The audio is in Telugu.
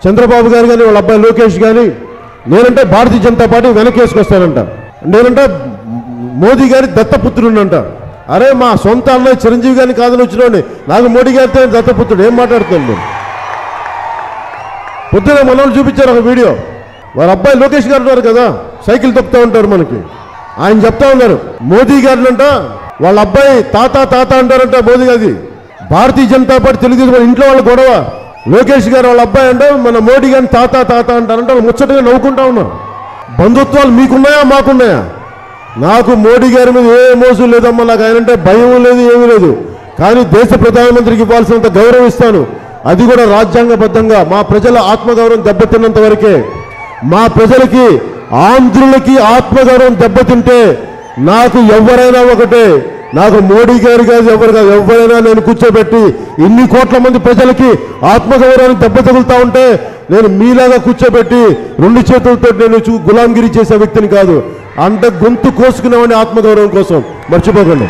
చంద్రబాబు గారు కానీ వాళ్ళ అబ్బాయి లోకేష్ కానీ నేనంటే భారతీయ జనతా పార్టీ వెనకేసుకొస్తానంట. నేనంటే మోదీ గారి దత్తపుత్రుడంట. అరే మా సొంత అన్నయ్య చిరంజీవి గారిని కాదని వచ్చినోండి, నాకు మోడీ గారితో దత్తపుత్రుడు. ఏం మాట్లాడుతుంది? పొద్దున మనల్ని చూపించారు ఒక వీడియో. వారి అబ్బాయి లోకేష్ గారు ఉన్నారు కదా, సైకిల్ తొక్కుతూ ఉంటారు మనకి. ఆయన చెప్తా ఉన్నారు మోదీ గారినంట వాళ్ళ అబ్బాయి తాత తాత అంటారంట. మోదీ గారి భారతీయ జనతా పార్టీ తెలుగుదేశం ఇంట్లో వాళ్ళ గొడవ. లోకేష్ గారు వాళ్ళ అబ్బాయి అంటే మన మోడీ గారిని తాత తాత అంటారంటే ముచ్చటగా నవ్వుకుంటా ఉన్నారు. బంధుత్వాలు మీకున్నాయా మాకున్నాయా? నాకు మోడీ గారి మీద ఏ మోసం లేదమ్మా. నాకు ఆయనంటే భయం లేదు, ఏమీ లేదు. కానీ దేశ ప్రధానమంత్రికి ఇవ్వాల్సినంత గౌరవం ఇస్తాను. అది కూడా రాజ్యాంగబద్ధంగా. మా ప్రజల ఆత్మగౌరవం దెబ్బతిన్నంత వరకే. మా ప్రజలకి ఆంధ్రులకి ఆత్మగౌరవం దెబ్బతింటే నాకు ఎవరైనా ఒకటే. నాకు మోడీ గారు కాదు, ఎవరు కాదు, ఎవరైనా నేను కూర్చోబెట్టి ఇన్ని కోట్ల మంది ప్రజలకి ఆత్మగౌరవాన్ని దెబ్బ తగులుతా ఉంటే నేను మీలాగా కూర్చోబెట్టి 2 చేతులతో నేను గులాంగిరి చేసే వ్యక్తిని కాదు. అంటే గొంతు కోసుకునేవాడిని ఆత్మగౌరవం కోసం. మర్చిపోకండి.